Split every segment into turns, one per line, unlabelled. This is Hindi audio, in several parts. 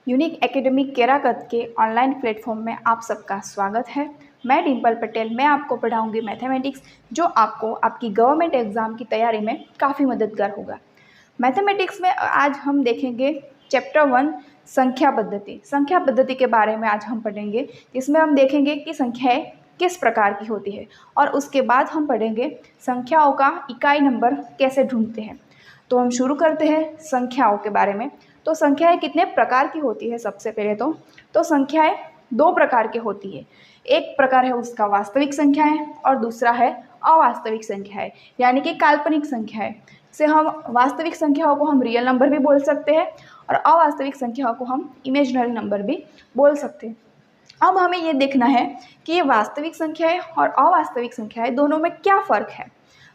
यूनिक एकेडमिक केराकत के ऑनलाइन प्लेटफॉर्म में आप सबका स्वागत है। मैं डिम्पल पटेल, मैं आपको पढ़ाऊंगी मैथमेटिक्स, जो आपको आपकी गवर्नमेंट एग्ज़ाम की तैयारी में काफ़ी मददगार होगा। मैथमेटिक्स में आज हम देखेंगे चैप्टर 1 संख्या पद्धति। संख्या पद्धति के बारे में आज हम पढ़ेंगे। इसमें हम देखेंगे कि संख्याएं किस प्रकार की होती है और उसके बाद हम पढ़ेंगे संख्याओं का इकाई नंबर कैसे ढूंढते हैं। तो हम शुरू करते हैं संख्याओं के बारे में। तो संख्याएं कितने प्रकार की होती है? सबसे पहले तो संख्याएं दो प्रकार की होती है। एक प्रकार है उसका वास्तविक संख्याएं और दूसरा है अवास्तविक संख्याएं, यानी कि काल्पनिक संख्याएं। से हम वास्तविक संख्याओं को हम रियल नंबर भी बोल सकते हैं और अवास्तविक संख्याओं को हम इमेजिनरी नंबर भी बोल सकते हैं। अब हमें ये देखना है कि ये वास्तविक संख्याएं और अवास्तविक संख्याएं दोनों में क्या फ़र्क है,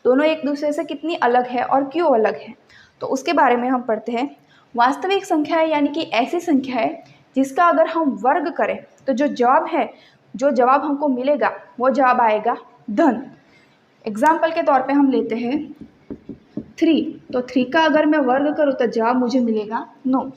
दोनों एक दूसरे से कितनी अलग है और क्यों अलग है। तो उसके बारे में हम पढ़ते हैं। वास्तविक संख्याएं यानी कि ऐसी संख्या है जिसका अगर हम वर्ग करें तो जो जवाब हमको मिलेगा वो जवाब आएगा धन। एग्जाम्पल के तौर पे हम लेते हैं 3। तो 3 का अगर मैं वर्ग करूँ तो जवाब मुझे मिलेगा 9।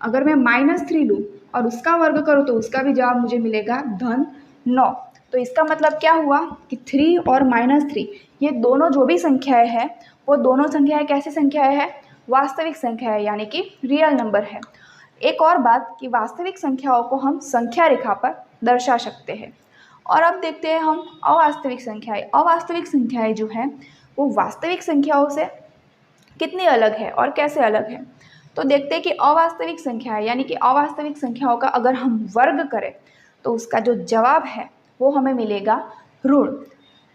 अगर मैं -3 लूँ और उसका वर्ग करूँ तो उसका भी जवाब मुझे मिलेगा धन 9। तो इसका मतलब क्या हुआ कि 3 और -3 ये दोनों जो भी संख्याएं हैं वो दोनों संख्याएं कैसी संख्याएं हैं? वास्तविक संख्या है, यानी कि रियल नंबर है। एक और बात कि वास्तविक संख्याओं को हम संख्या रेखा पर दर्शा सकते हैं। और अब देखते हैं हम अवास्तविक संख्याएं। अवास्तविक संख्याएं जो हैं वो वास्तविक संख्याओं से कितनी अलग है और कैसे अलग है। तो देखते हैं कि अवास्तविक संख्या है, यानी कि अवास्तविक संख्याओं का अगर हम वर्ग करें तो उसका जो जवाब है वो हमें मिलेगा ऋण।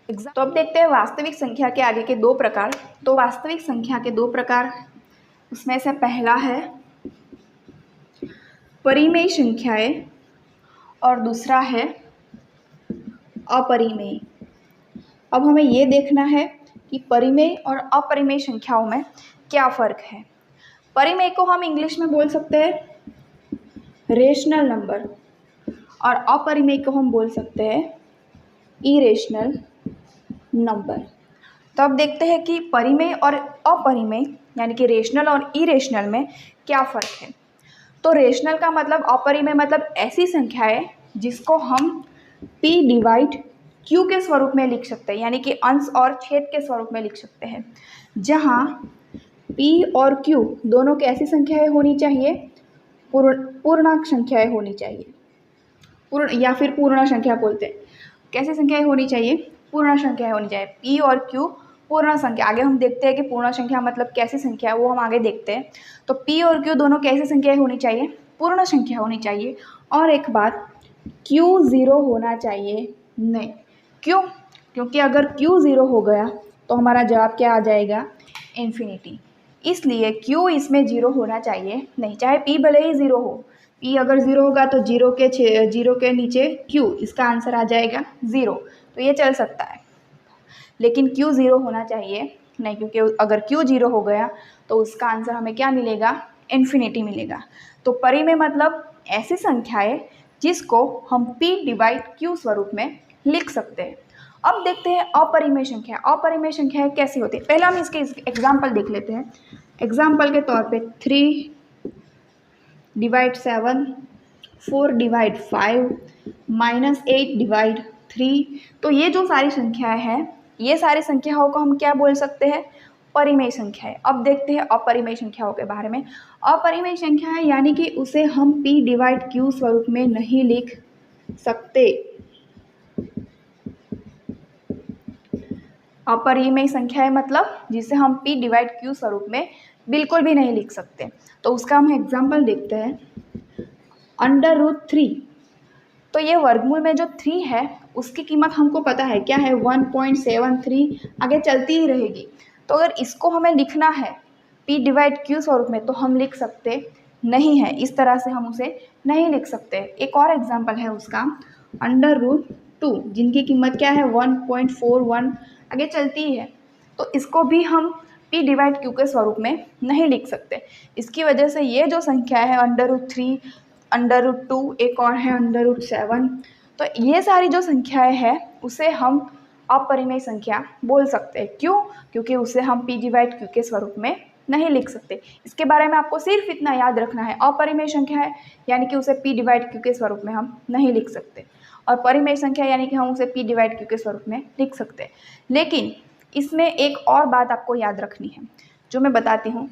तो अब देखते हैं वास्तविक संख्या के आगे के दो प्रकार। तो वास्तविक संख्या के दो प्रकार, उसमें से पहला है परिमेय संख्याएं और दूसरा है अपरिमेय। अब हमें ये देखना है कि परिमेय और अपरिमेय संख्याओं में क्या फ़र्क है। परिमेय को हम इंग्लिश में बोल सकते हैं रेशनल नंबर और अपरिमेय को हम बोल सकते हैं इरेशनल नंबर। तो अब देखते हैं कि परिमेय और अपरिमेय यानी कि रेशनल और इरेशनल में क्या फ़र्क है। तो रेशनल का मतलब, अपरिमेय मतलब ऐसी संख्या है जिसको हम p डिवाइड q के स्वरूप में लिख सकते हैं, यानी कि अंश और छेद के स्वरूप में लिख सकते हैं, जहाँ p और q दोनों कैसी संख्याएं होनी चाहिए? पूर्णांक संख्याएं होनी चाहिए। या फिर पूर्ण संख्या बोलते हैं। कैसी संख्याएं होनी चाहिए? पूर्ण संख्याएं होनी चाहिए। p और q पूर्ण संख्या। आगे हम देखते हैं कि पूर्ण संख्या मतलब कैसी संख्या है, वो हम आगे देखते हैं। तो p और q दोनों कैसी संख्याएं होनी चाहिए? पूर्ण संख्या होनी चाहिए। और एक बात, q 0 होना चाहिए नहीं। क्यों? क्योंकि अगर q 0 हो गया तो हमारा जवाब क्या आ जाएगा? इन्फिनिटी। इसलिए q इसमें 0 होना चाहिए नहीं, चाहे p भले ही 0 हो। p अगर 0 होगा तो 0 के नीचे q, इसका आंसर आ जाएगा 0। तो ये चल सकता है, लेकिन q 0 होना चाहिए नहीं, क्योंकि अगर q 0 हो गया तो उसका आंसर हमें क्या मिलेगा? इन्फिनिटी मिलेगा। तो परिमेय मतलब ऐसी संख्या है जिसको हम p डिवाइड q स्वरूप में लिख सकते हैं। अब देखते हैं अपरिमेय संख्या। अपरिमेय संख्याएं कैसी होती है? पहले हम इसके एग्जाम्पल देख लेते हैं। एग्जाम्पल के तौर पे 3 डिवाइड 7, 4 डिवाइड 5, -8 डिवाइड 3। तो ये जो सारी संख्याएं हैं, ये सारी संख्याओं को हम क्या बोल सकते हैं? परिमेय संख्या है। अब देखते हैं अपरिमेय संख्याओं के बारे में। अपरिमेय संख्या है यानी कि उसे हम p डिवाइड q स्वरूप में नहीं लिख सकते। अपरिमेय संख्या है मतलब जिसे हम p डिवाइड q स्वरूप में बिल्कुल भी नहीं लिख सकते। तो उसका हम एग्जाम्पल देखते हैं। √3। तो ये वर्गमूल में जो 3 है उसकी कीमत हमको पता है क्या है? 1.73। आगे चलती ही रहेगी। तो अगर इसको हमें लिखना है p डिवाइड q स्वरूप में तो हम लिख सकते नहीं है, इस तरह से हम उसे नहीं लिख सकते। एक और एग्जाम्पल है उसका √2, जिनकी कीमत क्या है? 1.41। आगे चलती ही है। तो इसको भी हम p डिवाइड q के स्वरूप में नहीं लिख सकते। इसकी वजह से ये जो संख्या है √3, √2, एक और है √7, तो ये सारी जो संख्याएं हैं उसे हम अपरिमेय संख्या बोल सकते हैं। क्यों? क्योंकि उसे हम p डिवाइड q के स्वरूप में नहीं लिख सकते। इसके बारे में आपको सिर्फ इतना याद रखना है, अपरिमेय संख्या है यानी कि उसे p डिवाइड q के स्वरूप में हम नहीं लिख सकते, और परिमेय संख्या यानी कि हम उसे p डिवाइड q के स्वरूप में लिख सकते हैं। लेकिन इसमें एक और बात आपको याद रखनी है जो मैं बताती हूँ।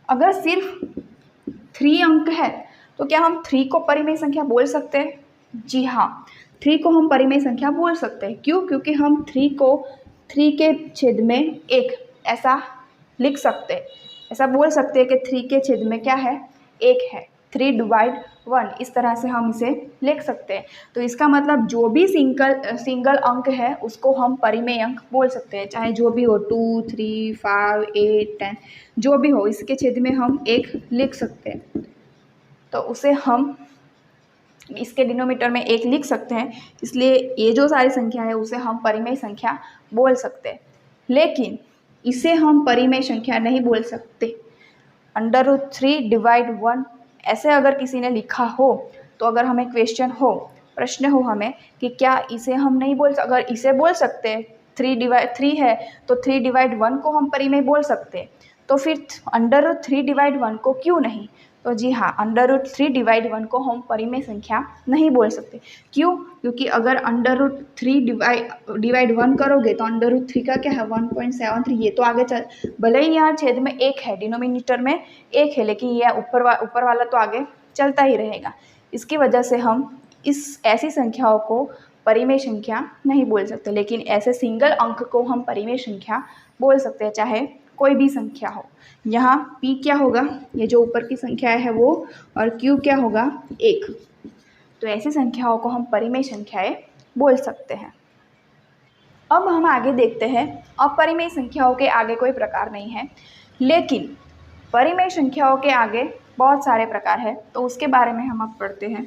अगर सिर्फ 3 अंक है तो क्या हम 3 को परिमेय संख्या बोल सकते हैं? जी हाँ, 3 को हम परिमेय संख्या बोल सकते हैं। क्यों? क्योंकि हम 3 को 3 के छेद में 1 ऐसा लिख सकते हैं, ऐसा बोल सकते हैं कि 3 के छेद में क्या है? 1 है। 3 डिवाइड 1 इस तरह से हम इसे लिख सकते हैं। तो इसका मतलब जो भी सिंगल अंक है उसको हम परिमेय अंक बोल सकते हैं, चाहे जो भी हो, 2, 3, 5, 8, 10 जो भी हो, इसके छेद में हम 1 लिख सकते हैं। तो उसे हम इसके डिनोमिनेटर में 1 लिख सकते हैं, इसलिए ये जो सारी संख्या है उसे हम परिमेय संख्या बोल सकते हैं। लेकिन इसे हम परिमेय संख्या नहीं बोल सकते। √3 डिवाइड 1 ऐसे अगर किसी ने लिखा हो, तो अगर हमें क्वेश्चन हो, प्रश्न हो हमें कि क्या इसे हम नहीं बोल सकते, अगर इसे बोल सकते हैं 3 है तो 3 डिवाइड 1 को हम परिमेय बोल सकते हैं, तो फिर √3 डिवाइड 1 को क्यों नहीं? तो जी हाँ, √3 डिवाइड 1 को हम परिमेय संख्या नहीं बोल सकते। क्यों? क्योंकि अगर √3 डिवाइड 1 करोगे तो √3 का क्या है? 1.73। ये तो आगे चल, भले ही यहाँ छेद में 1 है, डिनोमिनेटर में 1 है, लेकिन यह ऊपर वाला तो आगे चलता ही रहेगा। इसकी वजह से हम ऐसी संख्याओं को परिमेय संख्या नहीं बोल सकते, लेकिन ऐसे सिंगल अंक को हम परिमेय संख्या बोल सकते हैं, चाहे कोई भी संख्या हो। यहाँ p क्या होगा? ये जो ऊपर की संख्या है वो, और q क्या होगा? 1। तो ऐसी संख्याओं को हम परिमेय संख्याएं बोल सकते हैं। अब हम आगे देखते हैं, अपरिमेय संख्याओं के आगे कोई प्रकार नहीं है, लेकिन परिमेय संख्याओं के आगे बहुत सारे प्रकार हैं, तो उसके बारे में हम अब पढ़ते हैं।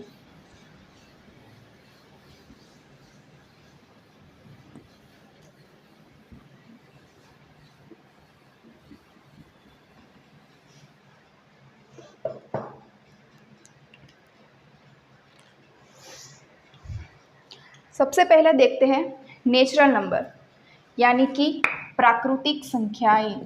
सबसे पहले देखते हैं नेचुरल नंबर यानी कि प्राकृतिक संख्याएं।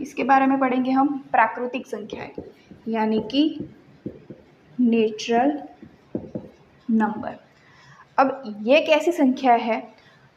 इसके बारे में पढ़ेंगे हम, प्राकृतिक संख्याएं यानी कि नेचुरल नंबर। अब ये कैसी संख्या है?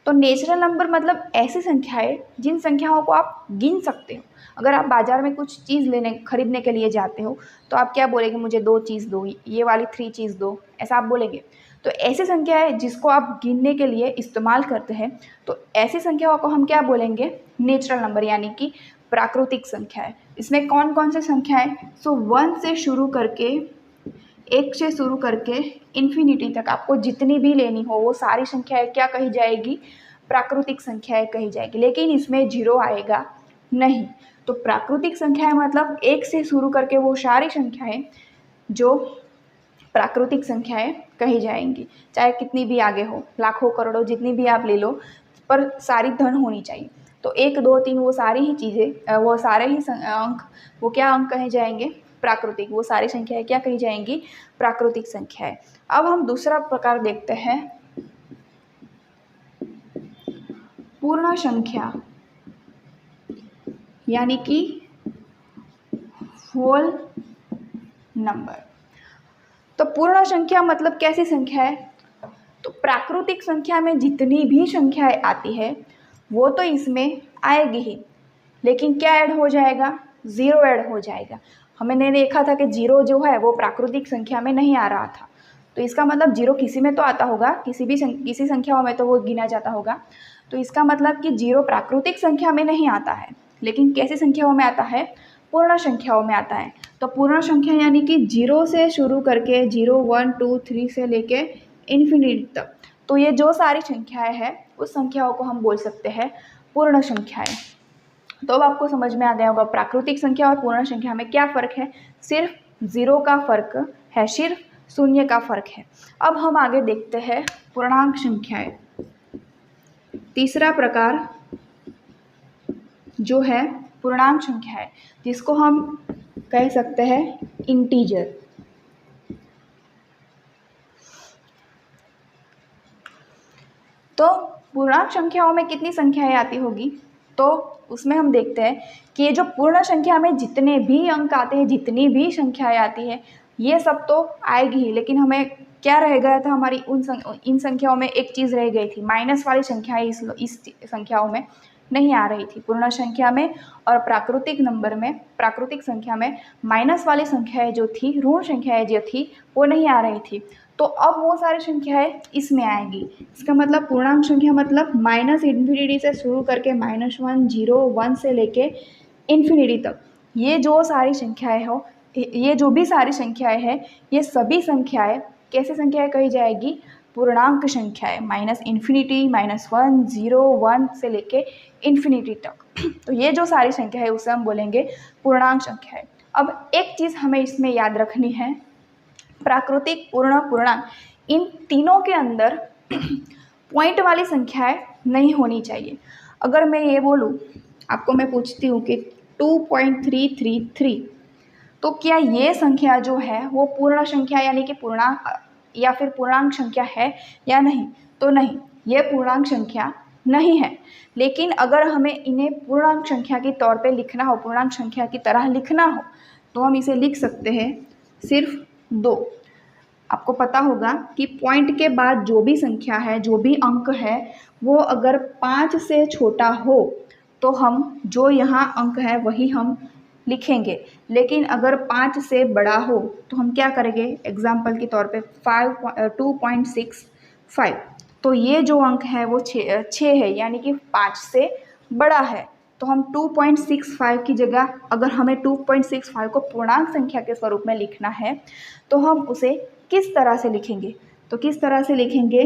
तो नेचुरल नंबर मतलब ऐसी संख्याएं जिन संख्याओं को आप गिन सकते हो। अगर आप बाजार में कुछ चीज़ खरीदने के लिए जाते हो तो आप क्या बोलेंगे? मुझे 2 चीज़ दो, ये वाली 3 चीज़ दो, ऐसा आप बोलेंगे। तो ऐसी संख्या है जिसको आप गिनने के लिए इस्तेमाल करते हैं, तो ऐसी संख्याओं को हम क्या बोलेंगे? नेचुरल नंबर यानी कि प्राकृतिक संख्या है। इसमें कौन कौन सी संख्याएं? सो 1 से शुरू करके, 1 से शुरू करके इन्फिनिटी तक आपको जितनी भी लेनी हो वो सारी संख्याएं क्या कही जाएगी? प्राकृतिक संख्याएं कही जाएगी। लेकिन इसमें 0 आएगा नहीं। तो प्राकृतिक संख्याएं मतलब 1 से शुरू करके वो सारी संख्याएं जो प्राकृतिक संख्याएं कही जाएंगी, चाहे कितनी भी आगे हो, लाखों करोड़ों जितनी भी आप ले लो, पर सारी धन होनी चाहिए। तो 1, 2, 3 वो सारी ही चीज़ें, वो सारे ही अंक, वो क्या अंक कहे जाएंगे? प्राकृतिक। वो सारी संख्याएं क्या कही जाएंगी? प्राकृतिक संख्याएं। अब हम दूसरा प्रकार देखते हैं, पूर्ण संख्या यानी कि होल नंबर। तो पूर्ण संख्या मतलब कैसी संख्या है? तो प्राकृतिक संख्या में जितनी भी संख्याएं आती है वो तो इसमें आएगी ही, लेकिन क्या ऐड हो जाएगा? 0 ऐड हो जाएगा। हमने देखा था कि 0 जो है वो प्राकृतिक संख्या में नहीं आ रहा था, तो इसका मतलब 0 किसी में तो आता होगा, किसी संख्याओं में तो वो गिना जाता होगा। तो इसका मतलब कि 0 प्राकृतिक संख्या में नहीं आता है, लेकिन कैसी संख्याओं में आता है? पूर्ण संख्याओं में आता है। तो पूर्ण संख्या यानी कि 0 से शुरू करके 0, 1, 2, 3 से लेके इन्फिनिटी तक, तो ये जो सारी संख्याएं हैं उस संख्याओं को हम बोल सकते हैं पूर्ण संख्याएं। तो अब आपको समझ में आ गया होगा प्राकृतिक संख्या और पूर्ण संख्या में क्या फ़र्क है। सिर्फ 0 का फ़र्क है, सिर्फ 0 का फ़र्क है। अब हम आगे देखते हैं पूर्णांक संख्याएं। तीसरा प्रकार जो है पूर्णांक संख्या है, जिसको हम कह सकते हैं इंटीजर। तो पूर्णांक संख्याओं में कितनी संख्याएं आती होगी, तो उसमें हम देखते हैं कि ये जो पूर्ण संख्या में जितने भी अंक आते हैं, जितनी भी संख्याएं आती है, ये सब तो आएगी ही, लेकिन हमें क्या रह गया था, हमारी इन संख्याओं में एक चीज़ रह गई थी, माइनस वाली संख्याएं इस संख्याओं में नहीं आ रही थी। पूर्ण संख्या में और प्राकृतिक नंबर में, प्राकृतिक संख्या में माइनस वाली संख्याएं जो थी, ऋण संख्याएं जो थी, वो नहीं आ रही थी। तो अब वो सारी संख्याएं इसमें आएंगी। इसका मतलब पूर्णांक संख्या मतलब माइनस इन्फिनिटी से शुरू करके -1, 0, 1 से लेके इन्फिनिटी तक ये जो सारी संख्याएं हो, ये जो भी सारी संख्याएं हैं, ये सभी संख्याएं कैसी संख्याएं कही जाएगी, पूर्णांक संख्याएं, माइनस इन्फिनिटी, -1, 0, 1 से लेके इन्फिनिटी तक। तो ये जो सारी संख्या है उसे हम बोलेंगे पूर्णांक संख्या है। अब एक चीज़ हमें इसमें याद रखनी है, प्राकृतिक, पूर्ण, पूर्णांक, इन तीनों के अंदर पॉइंट वाली संख्याएं नहीं होनी चाहिए। अगर मैं ये बोलूँ, आपको मैं पूछती हूँ कि 2.333, तो क्या ये संख्या जो है वो पूर्ण संख्या यानी कि पूर्णांक या फिर पूर्णांक संख्या है या नहीं, तो नहीं, ये पूर्णांक संख्या नहीं है। लेकिन अगर हमें इन्हें पूर्णांक संख्या के तौर पे लिखना हो, पूर्णांक संख्या की तरह लिखना हो, तो हम इसे लिख सकते हैं सिर्फ 2। आपको पता होगा कि पॉइंट के बाद जो भी संख्या है, जो भी अंक है, वो अगर 5 से छोटा हो तो हम जो यहाँ अंक है वही हम लिखेंगे, लेकिन अगर 5 से बड़ा हो तो हम क्या करेंगे, एग्जाम्पल के तौर पे 2.65। तो ये जो अंक है वो 6 है, यानी कि 5 से बड़ा है। तो हम 2.65 की जगह अगर हमें 2.65 को पूर्णांक संख्या के स्वरूप में लिखना है तो हम उसे किस तरह से लिखेंगे, तो किस तरह से लिखेंगे,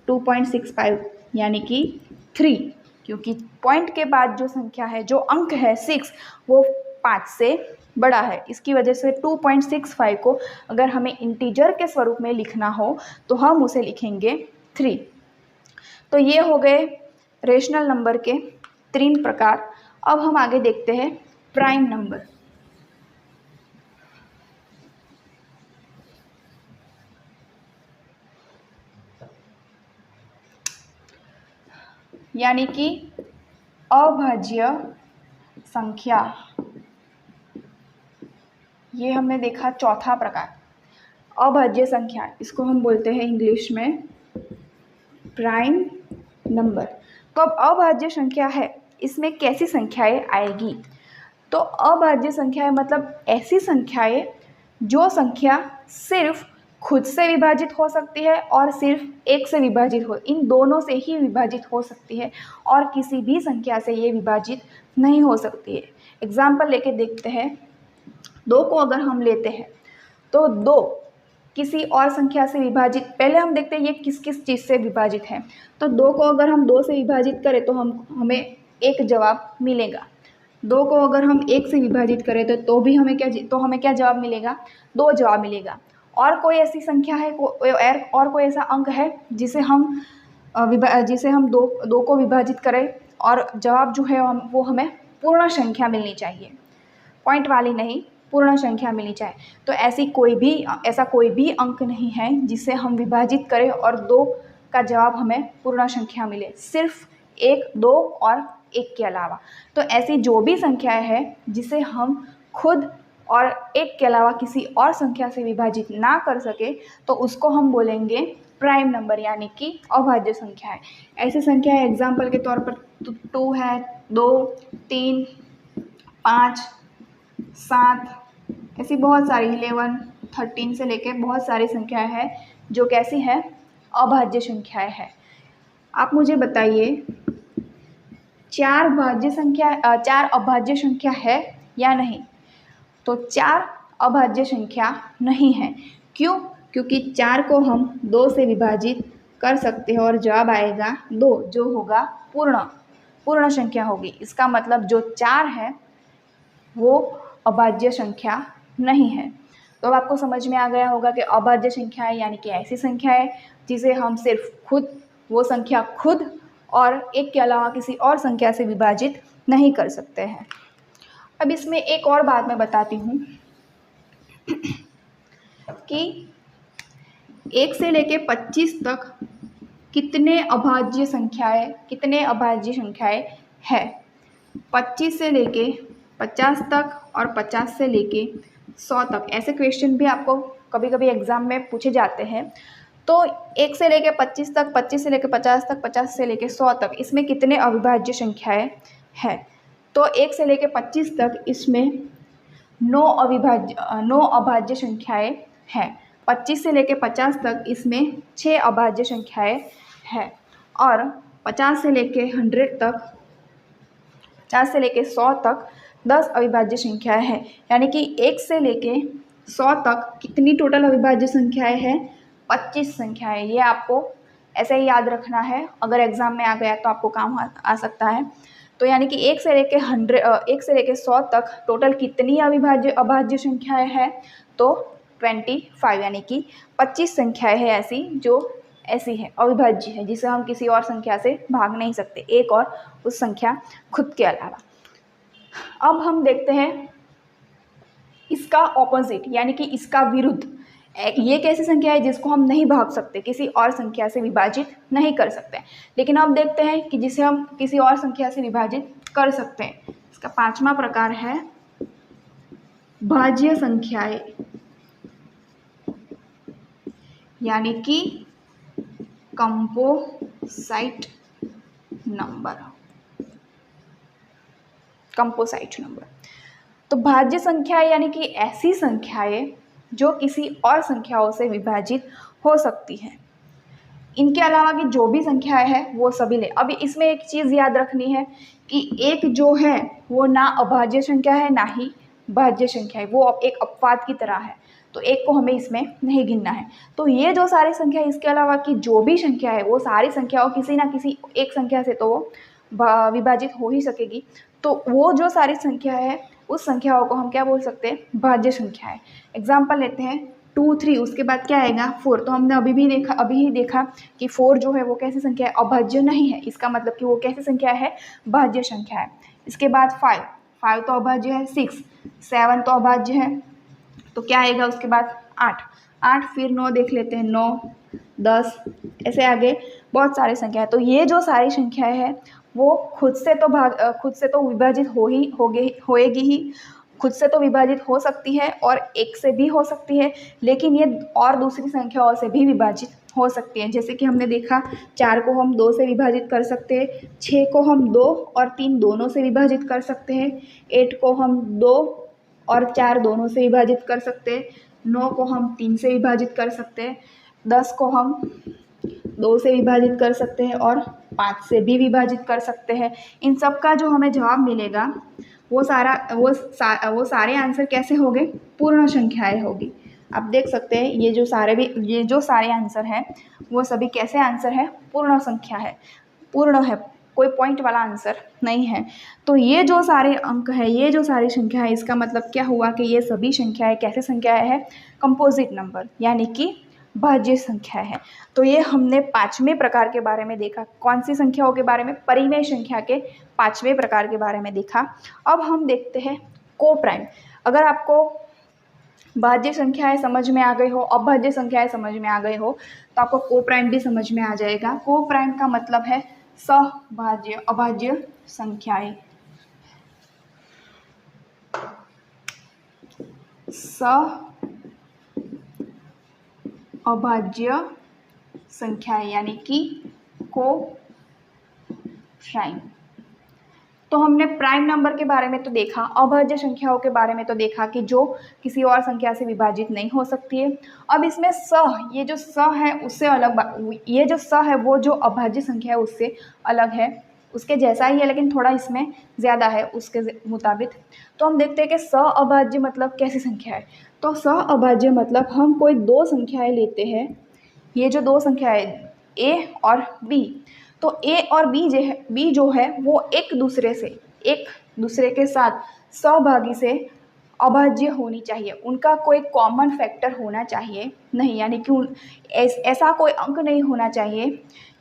2.65 यानी कि 3, क्योंकि पॉइंट के बाद जो संख्या है, जो अंक है 6, वो 5 से बड़ा है। इसकी वजह से 2.65 को अगर हमें इंटीजर के स्वरूप में लिखना हो तो हम उसे लिखेंगे 3। तो ये हो गए रेशनल नंबर के 3 प्रकार। अब हम आगे देखते हैं प्राइम नंबर। यानी कि अभाज्य संख्या, ये हमने देखा चौथा प्रकार, अभाज्य संख्या, इसको हम बोलते हैं इंग्लिश में प्राइम नंबर। तो अब अभाज्य संख्या है, इसमें कैसी संख्याएं आएगी, तो अभाज्य संख्याएं मतलब ऐसी संख्याएं जो संख्या सिर्फ खुद से विभाजित हो सकती है और सिर्फ एक से विभाजित हो, इन दोनों से ही विभाजित हो सकती है और किसी भी संख्या से ये विभाजित नहीं हो सकती है। एग्जाम्पल लेके देखते हैं, 2 को अगर हम लेते हैं तो 2 किसी और संख्या से विभाजित, पहले हम देखते हैं ये किस किस चीज़ से विभाजित है। तो 2 को अगर हम 2 से विभाजित करें तो हमें एक जवाब मिलेगा। 2 को अगर हम 1 से विभाजित करें तो भी हमें क्या जवाब मिलेगा, 2 जवाब मिलेगा। और कोई ऐसी संख्या है, और कोई ऐसा अंक है जिसे हम 2 को विभाजित करें और जवाब जो है वो हमें पूर्ण संख्या मिलनी चाहिए, पॉइंट वाली नहीं, पूर्ण संख्या मिलनी चाहिए। तो ऐसा कोई भी अंक नहीं है जिसे हम विभाजित करें और 2 का जवाब हमें पूर्ण संख्या मिले, सिर्फ 1, 2 और 1 के अलावा। तो ऐसी जो भी संख्याएं हैं जिसे हम खुद और 1 के अलावा किसी और संख्या से विभाजित ना कर सके तो उसको हम बोलेंगे प्राइम नंबर, यानी कि अभाज्य संख्या है। ऐसी संख्या है एग्जाम्पल के तौर पर 2 है, 2, 3, 5, 7, ऐसी बहुत सारी 11, 13 से लेकर बहुत सारी संख्याएं हैं जो कैसी है, अभाज्य संख्याएं हैं। आप मुझे बताइए 4 अभाज्य संख्या है या नहीं, तो 4 अभाज्य संख्या नहीं है। क्यों? क्योंकि 4 को हम 2 से विभाजित कर सकते हैं और जवाब आएगा 2, जो होगा पूर्ण संख्या होगी। इसका मतलब जो 4 है वो अभाज्य संख्या नहीं है। तो अब आपको समझ में आ गया होगा कि अभाज्य संख्या है यानी कि ऐसी संख्या है जिसे हम सिर्फ वो संख्या खुद और 1 के अलावा किसी और संख्या से विभाजित नहीं कर सकते हैं। अब इसमें एक और बात मैं बताती हूँ कि 1 से लेके 25 तक कितने अभाज्य संख्याएं है? 25 से लेके 50 तक और 50 से लेके 100 तक। ऐसे क्वेश्चन भी आपको कभी कभी एग्जाम में पूछे जाते हैं। तो 1 से लेके 25 तक, 25 से लेके 50 तक, 50 से लेके 100 तक, इसमें कितने अविभाज्य संख्याएं हैं? तो 1 से लेके 25 तक इसमें 9 अभाज्य संख्याएं हैं। 25 से लेके 50 तक इसमें 6 अभाज्य संख्याएं हैं। और 50 से लेके 100 तक, 50 से लेके 100 तक 10 अविभाज्य संख्याएं हैं। यानी कि 1 से लेके 100 तक कितनी टोटल अविभाज्य संख्याएं हैं? 25 संख्याएं। ये आपको ऐसे ही याद रखना है, अगर एग्जाम में आ गया तो आपको काम आ सकता है। तो यानी कि 1 से लेके 100 तक टोटल कितनी अभाज्य संख्याएं हैं? तो 25, यानी कि 25 संख्याएं हैं ऐसी जो ऐसी है, अविभाज्य है, जिसे हम किसी और संख्या से भाग नहीं सकते, एक और उस संख्या खुद के अलावा। अब हम देखते हैं इसका ऑपोजिट, यानी कि इसका विरुद्ध। ये कैसी संख्या है जिसको हम नहीं भाग सकते, किसी और संख्या से विभाजित नहीं कर सकते। लेकिन अब देखते हैं कि जिसे हम किसी और संख्या से विभाजित कर सकते हैं। इसका 5वां प्रकार है भाज्य संख्याएं, यानी कि कंपोसाइट नंबर। तो भाज्य संख्याएं यानी कि ऐसी संख्याएं जो किसी और संख्याओं से विभाजित हो सकती हैं। इनके अलावा की जो भी संख्याएं हैं वो सभी ले। अभी इसमें एक चीज़ याद रखनी है कि एक जो है वो ना अभाज्य संख्या है ना ही भाज्य संख्या है, वो एक अपवाद की तरह है। तो एक को हमें इसमें नहीं गिनना है। तो ये जो सारी संख्या, इसके अलावा की जो भी संख्या है वो सारी संख्याओं किसी ना किसी एक संख्या से तो वो विभाजित हो ही सकेगी। तो वो जो सारी संख्या है उस संख्याओं को हम क्या बोल सकते हैं? भाज्य संख्या है। एग्जाम्पल लेते हैं 2, 3, उसके बाद क्या आएगा? 4। तो हमने अभी ही देखा कि 4 जो है वो कैसी संख्या है? अभाज्य नहीं है। इसका मतलब कि वो कैसी संख्या है? भाज्य संख्या है। इसके बाद 5 तो अभाज्य है। 6, 7 तो अभाज्य है। तो क्या आएगा उसके बाद? 8, फिर 9 देख लेते हैं, 9, 10, ऐसे आगे बहुत सारी संख्या है। तो ये जो सारी संख्याएं हैं वो खुद से तो विभाजित होएगी ही, खुद से तो विभाजित हो सकती है और एक से भी हो सकती है, लेकिन ये और दूसरी संख्याओं से भी विभाजित हो सकती है। जैसे कि हमने देखा 4 को हम 2 से विभाजित कर सकते हैं, 6 को हम 2 और 3 दोनों से विभाजित कर सकते हैं, 8 को हम 2 और 4 दोनों से विभाजित कर सकते हैं, 9 को हम 3 से विभाजित कर सकते हैं, 10 को हम 2 से विभाजित कर सकते हैं और 5 से भी विभाजित कर सकते हैं। इन सब का जो हमें जवाब मिलेगा वो सारे आंसर कैसे होंगे? पूर्ण संख्याएं होगी। आप देख सकते हैं ये जो सारे आंसर हैं वो सभी कैसे आंसर है? पूर्ण संख्या है, पूर्ण है, कोई पॉइंट वाला आंसर नहीं है। तो ये जो सारे अंक है, ये जो सारी संख्या है, इसका मतलब क्या हुआ कि ये सभी संख्याएं कैसे संख्याएं हैं? कंपोजिट नंबर, यानी कि भाज्य संख्या है। तो ये हमने 5वें प्रकार के बारे में देखा। कौन सी संख्याओं के बारे में? परिमेय संख्या के 5वें प्रकार के बारे में देखा। अब हम देखते हैं कोप्राइम। अगर आपको भाज्य संख्याएं समझ में आ गई हो, अभाज्य संख्याएं समझ में आ गई हो, तो आपको कोप्राइम भी समझ में आ जाएगा। कोप्राइम का मतलब है सहभाज्य अभाज्य संख्याएं। अभाज्य संख्याएं यानी कि कोप्राइम। तो हमने प्राइम नंबर के बारे में तो देखा, अभाज्य संख्याओं के बारे में तो देखा कि जो किसी और संख्या से विभाजित नहीं हो सकती है। अब इसमें ये जो है उससे अलग, ये जो है वो जो अभाज्य संख्या है उससे अलग है, उसके जैसा ही है लेकिन थोड़ा इसमें ज़्यादा है उसके मुताबिक। तो हम देखते हैं कि अभाज्य मतलब कैसी संख्या है। तो अभाज्य मतलब हम कोई 2 संख्याएं लेते हैं, ये जो 2 संख्याएं a और b, तो a और b जो है वो एक दूसरे के साथ सहभागी से अभाज्य होनी चाहिए, उनका कोई कॉमन फैक्टर होना चाहिए नहीं, यानी कि ऐसा कोई अंक नहीं होना चाहिए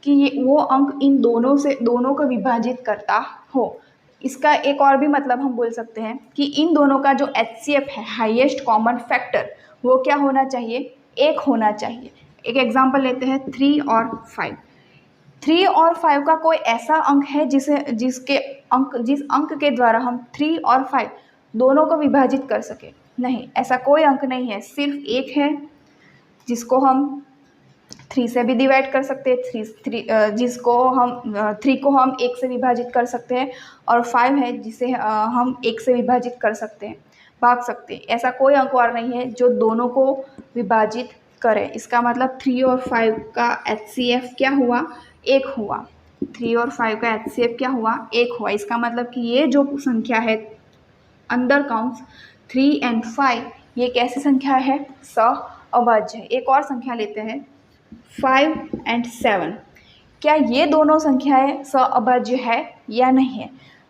कि वो अंक इन दोनों को विभाजित करता हो। इसका एक और भी मतलब हम बोल सकते हैं कि इन दोनों का जो HCF है, हाईएस्ट कॉमन फैक्टर, वो क्या होना चाहिए? 1 होना चाहिए। एक एग्जांपल लेते हैं 3 और 5। 3 और 5 का कोई ऐसा अंक है जिस अंक के द्वारा हम 3 और 5 दोनों को विभाजित कर सके? नहीं, ऐसा कोई अंक नहीं है। सिर्फ एक है जिसको हम 3 से भी डिवाइड कर सकते हैं, जिसको हम 3 को हम 1 से विभाजित कर सकते हैं, और 5 है जिसे हम 1 से विभाजित कर सकते हैं, भाग सकते हैं। ऐसा कोई अंक और नहीं है जो दोनों को विभाजित करे। इसका मतलब 3 और 5 का HCF क्या हुआ? 1 हुआ। 3 और 5 का HCF क्या हुआ? 1 हुआ। इसका मतलब कि ये जो संख्या है अंडर काउंट्स 3 एंड 5, ये कैसी संख्या है? सहअभाज्य है। एक और संख्या लेते हैं 5 एंड 7। क्या ये दोनों संख्याएं सहअभाज्य है या नहीं है?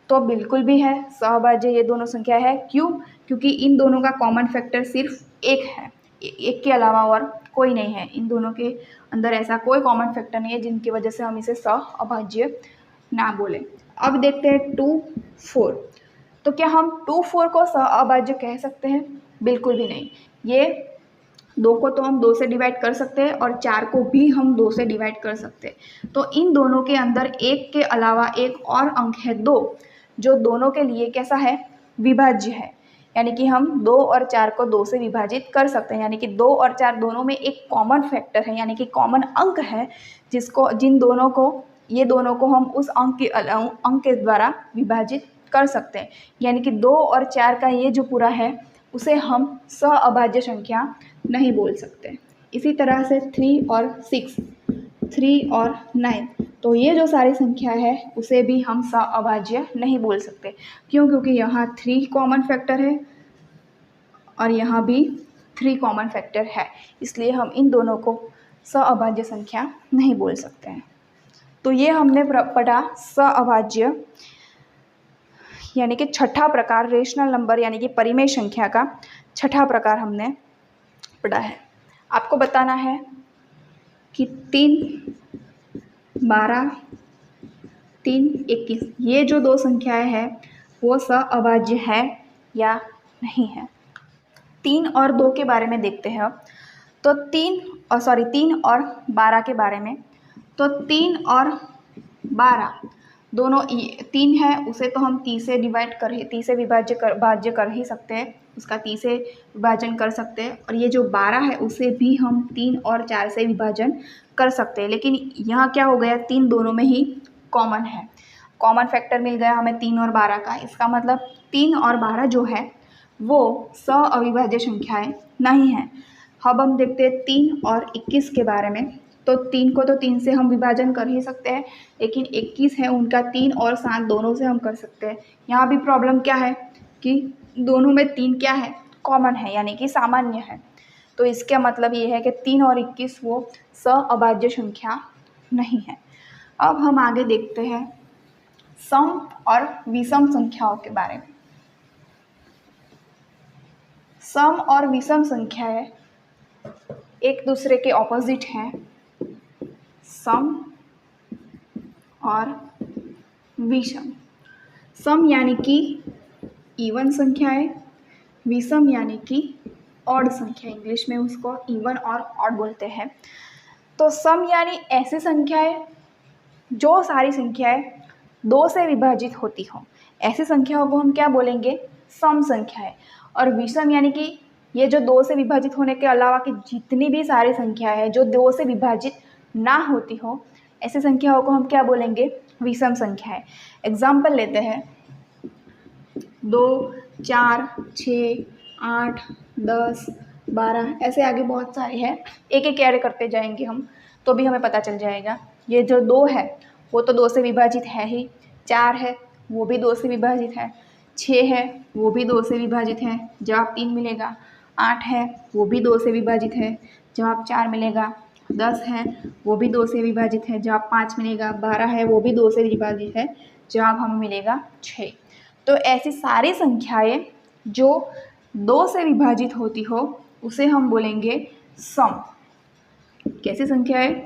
तो बिल्कुल भी है, सहअभाज्य ये दोनों संख्या है। क्यों? क्योंकि इन दोनों का कॉमन फैक्टर सिर्फ एक है, एक के अलावा और कोई नहीं है। इन दोनों के अंदर ऐसा कोई कॉमन फैक्टर नहीं है जिनकी वजह से हम इसे सहअभाज्य ना बोले। अब देखते हैं 2, 4। तो क्या हम 2, 4 को सहअभाज्य कह सकते हैं? बिल्कुल भी नहीं। ये 2 को तो हम 2 से डिवाइड कर सकते हैं और 4 को भी हम 2 से डिवाइड कर सकते हैं। तो इन दोनों के अंदर एक के अलावा एक और अंक है 2, जो दोनों के लिए कैसा है? विभाज्य है। यानी कि हम 2 और 4 को 2 से विभाजित कर सकते हैं। यानी कि 2 और 4 दोनों में एक कॉमन फैक्टर है, यानी कि कॉमन अंक है, ये दोनों को हम उस अंक के द्वारा विभाजित कर सकते हैं। यानी कि 2 और 4 का ये जो पूरा है उसे हम सहअभाज्य संख्या नहीं बोल सकते। इसी तरह से 3 और 6, 3 और 9, तो ये जो सारी संख्या है उसे भी हम सहअभाज्य नहीं बोल सकते। क्यों? क्योंकि यहाँ 3 कॉमन फैक्टर है और यहाँ भी 3 कॉमन फैक्टर है, इसलिए हम इन दोनों को सहअभाज्य संख्या नहीं बोल सकते हैं। तो ये हमने पढ़ा सहअभाज्य यानी कि छठा प्रकार, रेशनल नंबर यानी कि परिमेय संख्या का छठा प्रकार हमने पढ़ा है। आपको बताना है कि 3, 12, 3, 21 ये जो दो संख्याएं हैं वो सहअभाज्य है या नहीं है। 3 और 2 के बारे में देखते हैं अब। तो 3 और 12 के बारे में। तो 3 और 12 दोनों 3 है, उसे तो हम 30 से विभाज्य कर ही सकते हैं, उसका 30 से विभाजन कर सकते हैं। और ये जो 12 है उसे भी हम 3 और 4 से विभाजन कर सकते हैं। लेकिन यहाँ क्या हो गया? 3 दोनों में ही कॉमन है, कॉमन फैक्टर मिल गया हमें 3 और 12 का। इसका मतलब 3 और 12 जो है वो सहअविभाज्य संख्याएं नहीं हैं। अब हम देखते हैं 3 और 21 के बारे में। तो 3 को तो 3 से हम विभाजन कर ही सकते हैं, लेकिन 21 है उनका 3 और 7 दोनों से हम कर सकते हैं। यहाँ भी प्रॉब्लम क्या है कि दोनों में 3 क्या है? कॉमन है, यानी कि सामान्य है। तो इसका मतलब ये है कि 3 और 21 वो सहअभाज्य संख्या नहीं है। अब हम आगे देखते हैं सम और विषम संख्याओं के बारे में। सम और विषम संख्याएं एक दूसरे के ऑपोजिट हैं। सम और विषम। सम यानी कि इवन संख्याएं, विषम यानी कि ऑड संख्या, इंग्लिश में उसको इवन और ऑड बोलते हैं। तो सम यानी ऐसी संख्याएं जो सारी संख्याएं 2 से विभाजित होती हों, ऐसी संख्याओं को हम क्या बोलेंगे? सम संख्याएं। और विषम यानी कि ये जो 2 से विभाजित होने के अलावा की जितनी भी सारी संख्याएं हैं जो 2 से विभाजित ना होती हो, ऐसी संख्याओं को हम क्या बोलेंगे? विषम संख्याएं। एग्जाम्पल लेते हैं 2, 4, 6, 8, 10, 12, ऐसे आगे बहुत सारे हैं। एक एक ऐड करते जाएंगे हम तो भी हमें पता चल जाएगा। ये जो 2 है वो तो 2 से विभाजित है ही, 4 है वो भी 2 से विभाजित है, 6 है वो भी 2 से विभाजित है, जवाब 3 मिलेगा। 8 है वो भी 2 से विभाजित है, जवाब 4 मिलेगा। 10 है वो भी 2 से विभाजित है, जवाब 5 मिलेगा। 12 है वो भी 2 से विभाजित है, जवाब हमें मिलेगा 6। तो ऐसी सारी संख्याएं जो 2 से विभाजित होती हो उसे हम बोलेंगे सम। कैसी संख्याएं?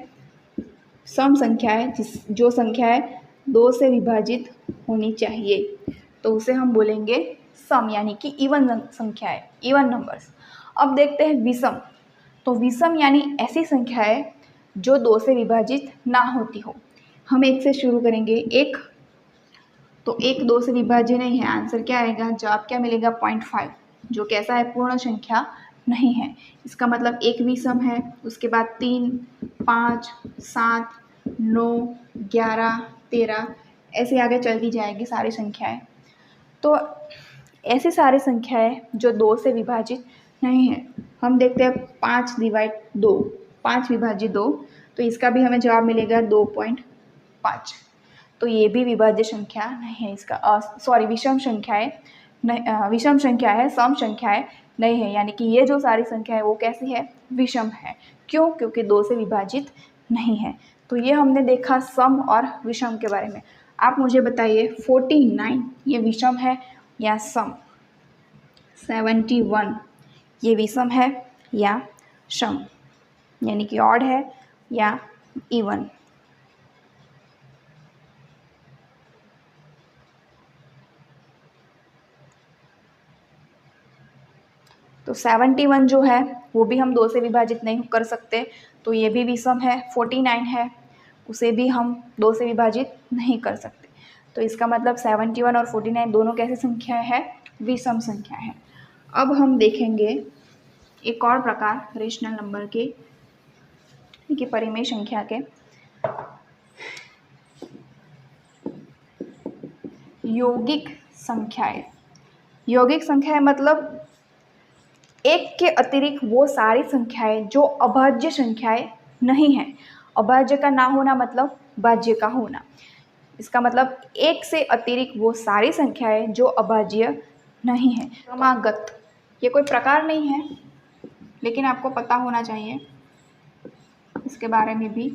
सम संख्याएं, जो संख्याएं 2 से विभाजित होनी चाहिए, तो उसे हम बोलेंगे सम, यानी कि इवन संख्याएं, इवन नंबर्स। अब देखते हैं विषम। तो विषम यानी ऐसी संख्याएं जो 2 से विभाजित ना होती हो। हम 1 से शुरू करेंगे। 1 तो 1 2 से विभाज्य नहीं है, आंसर क्या आएगा, जवाब क्या मिलेगा 0.5, जो कैसा है, पूर्ण संख्या नहीं है। इसका मतलब 1 विषम है, उसके बाद 3 5 7 9 11 13 ऐसे आगे चलती जाएगी सारी संख्याएं। तो ऐसी सारी संख्याएं जो 2 से विभाजित नहीं है। हम देखते हैं 5 विभाजित 2, तो इसका भी हमें जवाब मिलेगा 2.5। तो ये भी विभाज्य संख्या नहीं है, इसका सॉरी विषम संख्याएं नहीं, विषम संख्या है, सम संख्याएं नहीं है, यानी कि ये जो सारी संख्या है वो कैसी है, विषम है। क्यों? क्योंकि 2 से विभाजित नहीं है। तो ये हमने देखा सम और विषम के बारे में। आप मुझे बताइए 49 ये विषम है या सम? 71 ये विषम है या सम, यानी कि ऑड है या इवन? तो 71 जो है वो भी हम 2 से विभाजित नहीं कर सकते, तो ये भी विषम है। 49 है, उसे भी हम 2 से विभाजित नहीं कर सकते। तो इसका मतलब 71 और 49 दोनों कैसी संख्या है, विषम संख्या है। अब हम देखेंगे एक और प्रकार रेशनल नंबर के, कि परिमेय संख्या के, यौगिक संख्याएं। यौगिक संख्याएं मतलब 1 के अतिरिक्त वो सारी संख्याएं जो अभाज्य संख्याएं नहीं है। अभाज्य का ना होना मतलब भाज्य का होना। इसका मतलब 1 से अतिरिक्त वो सारी संख्याएं जो अभाज्य नहीं है। क्रमागत ये कोई प्रकार नहीं है, लेकिन आपको पता होना चाहिए इसके बारे में भी।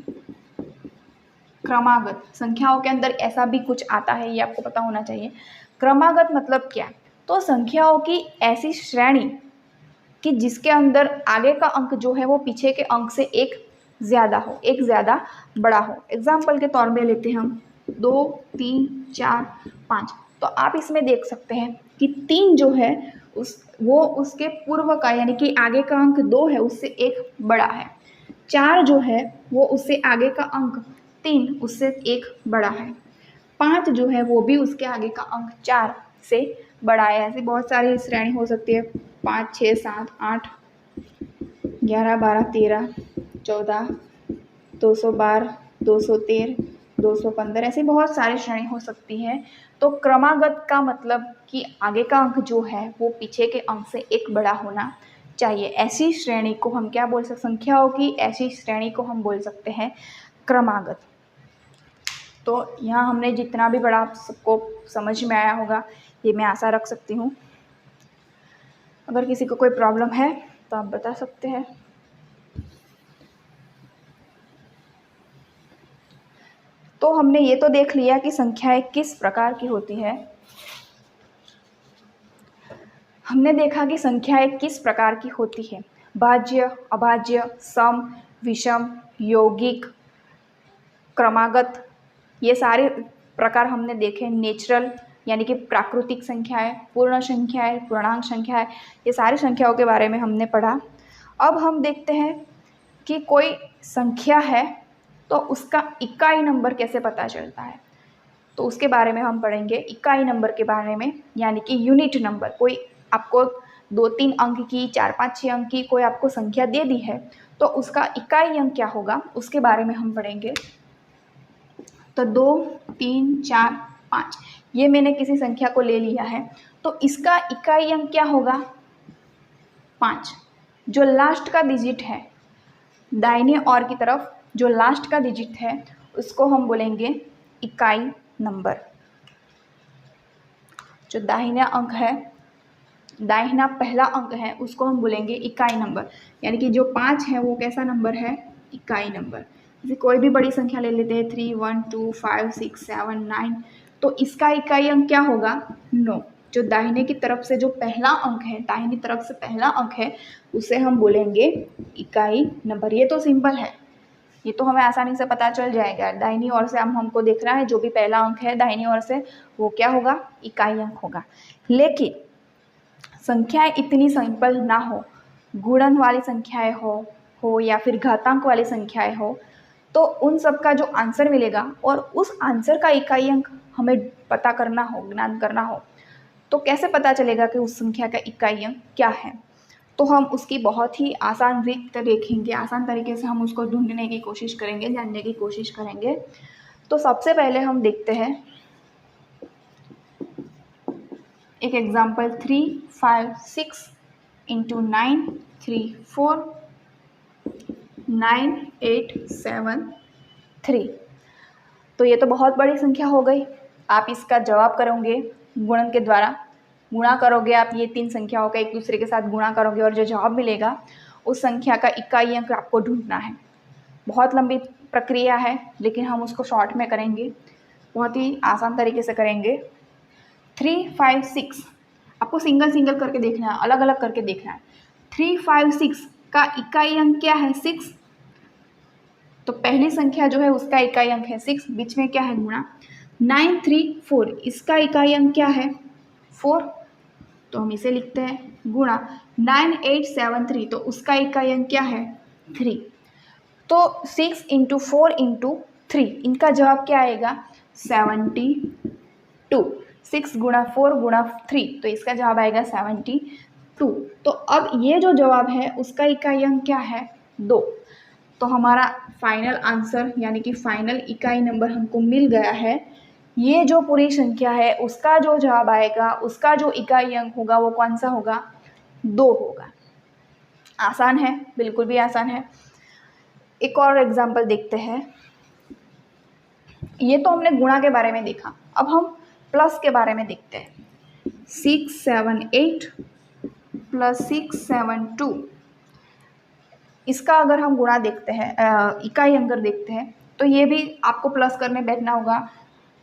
क्रमागत संख्याओं के अंदर ऐसा भी कुछ आता है, ये आपको पता होना चाहिए। क्रमागत मतलब क्या? तो संख्याओं की ऐसी श्रेणी कि जिसके अंदर आगे का अंक जो है वो पीछे के अंक से एक ज़्यादा हो, एक ज़्यादा बड़ा हो। एग्जाम्पल के तौर में लेते हैं हम 2 3 4 5। तो आप इसमें देख सकते हैं कि 3 जो है वो उसके पूर्व का, यानी कि आगे का अंक 2 है उससे एक बड़ा है। 4 जो है वो उससे आगे का अंक 3 उससे एक बड़ा है। 5 जो है वो भी उसके आगे का अंक 4 से बड़ा है। ऐसी बहुत सारी श्रेणी हो सकती है, 5 6 7 8 11 12 13 14 212 213 215 ऐसी बहुत सारी श्रेणी हो सकती है। तो क्रमागत का मतलब कि आगे का अंक जो है वो पीछे के अंक से एक बड़ा होना चाहिए। ऐसी श्रेणी को हम क्या बोल सकते, संख्याओं की ऐसी श्रेणी को हम बोल सकते हैं क्रमागत। तो यहाँ हमने जितना भी पढ़ा आप सबको समझ में आया होगा, ये मैं आशा रख सकती हूँ। अगर किसी को कोई प्रॉब्लम है तो आप बता सकते हैं। तो हमने ये तो देख लिया कि संख्याएं किस प्रकार की होती है। हमने देखा कि संख्याएं किस प्रकार की होती है, भाज्य, अभाज्य, सम, विषम, यौगिक, क्रमागत, ये सारे प्रकार हमने देखे। नेचुरल यानी कि प्राकृतिक संख्याएं, पूर्ण संख्याएं, पूर्णांक संख्याएं, ये सारी संख्याओं के बारे में हमने पढ़ा। अब हम देखते हैं कि कोई संख्या है तो उसका इकाई नंबर कैसे पता चलता है, तो उसके बारे में हम पढ़ेंगे। इकाई नंबर के बारे में, यानी कि यूनिट नंबर। कोई आपको 2 3 अंक की, 4 5 6 अंक की कोई आपको संख्या दे दी है तो उसका इकाई अंक क्या होगा, उसके बारे में हम पढ़ेंगे। तो 2 3 4 5 ये मैंने किसी संख्या को ले लिया है, तो इसका इकाई अंक क्या होगा, 5। जो लास्ट का डिजिट है दाहिने ओर की तरफ, जो लास्ट का डिजिट है उसको हम बोलेंगे इकाई नंबर। जो दाहिना अंक है, दाहिना पहला अंक है, उसको हम बोलेंगे इकाई नंबर। यानी कि जो 5 है वो कैसा नंबर है, इकाई नंबर। जैसे कोई भी बड़ी संख्या ले लेते हैं 3 1 2 5 6 7 9, तो इसका इकाई अंक क्या होगा, 9। जो दाहिने की तरफ से जो पहला अंक है, दाहिनी तरफ से पहला अंक है, उसे हम बोलेंगे इकाई नंबर। ये तो सिंपल है, ये तो हमें आसानी से पता चल जाएगा। दाहिनी ओर से हमको देखना है जो भी पहला अंक है दाहिनी ओर से वो क्या होगा, इकाई अंक होगा। लेकिन संख्याएं इतनी सिंपल ना हो, गुणन वाली संख्याएं हो या फिर घातांक वाली संख्याएं हो, तो उन सब का जो आंसर मिलेगा और उस आंसर का इकाई अंक हमें पता करना हो, ज्ञान करना हो, तो कैसे पता चलेगा कि उस संख्या का इकाई अंक क्या है। तो हम उसकी बहुत ही आसान रीत देखेंगे, आसान तरीके से हम उसको ढूंढने की कोशिश करेंगे, जानने की कोशिश करेंगे। तो सबसे पहले हम देखते हैं एक एग्जाम्पल 3, 5, 6 इंटू 9, 3, 4, 9, 8, 7, 3। तो ये तो बहुत बड़ी संख्या हो गई। आप इसका जवाब करोगे गुणन के द्वारा, गुणा करोगे आप ये 3 संख्याओं का एक दूसरे के साथ गुणा करोगे और जो जवाब मिलेगा उस संख्या का इकाई अंक आपको ढूंढना है। बहुत लंबी प्रक्रिया है लेकिन हम उसको शॉर्ट में करेंगे, बहुत ही आसान तरीके से करेंगे। 3, 5, 6 आपको सिंगल सिंगल करके देखना है, अलग अलग करके देखना है। 3, 5, 6 का इकाई अंक क्या है? 6। तो पहली संख्या जो है उसका इकाई अंक है 6, बीच में क्या है? गुणा। 9, 3, 4 इसका इकाई अंक क्या है? 4। तो हम इसे लिखते हैं गुणा। 9, 8, 7, 3 तो उसका इकाई अंक क्या है? 3। तो 6 इंटू 4 इंटू 3 इनका जवाब क्या आएगा? 72। 6 गुणा 4 गुणा 3 तो इसका जवाब आएगा 72। तो अब ये जो जवाब है उसका इकाई अंक क्या है? 2। तो हमारा फाइनल आंसर यानी कि फाइनल इकाई नंबर हमको मिल गया है। ये जो पूरी संख्या है उसका जो जवाब आएगा, उसका जो इकाई अंक होगा वो कौन सा होगा? 2 होगा। आसान है, बिल्कुल भी आसान है। एक और एग्जाम्पल देखते हैं। ये तो हमने गुणा के बारे में देखा, अब हम प्लस के बारे में देखते हैं। 6, 7, 8 प्लस 6, 7, 2 इसका अगर हम गुणा देखते हैं, इकाई अंक देखते हैं, तो ये भी आपको प्लस करने बैठना होगा,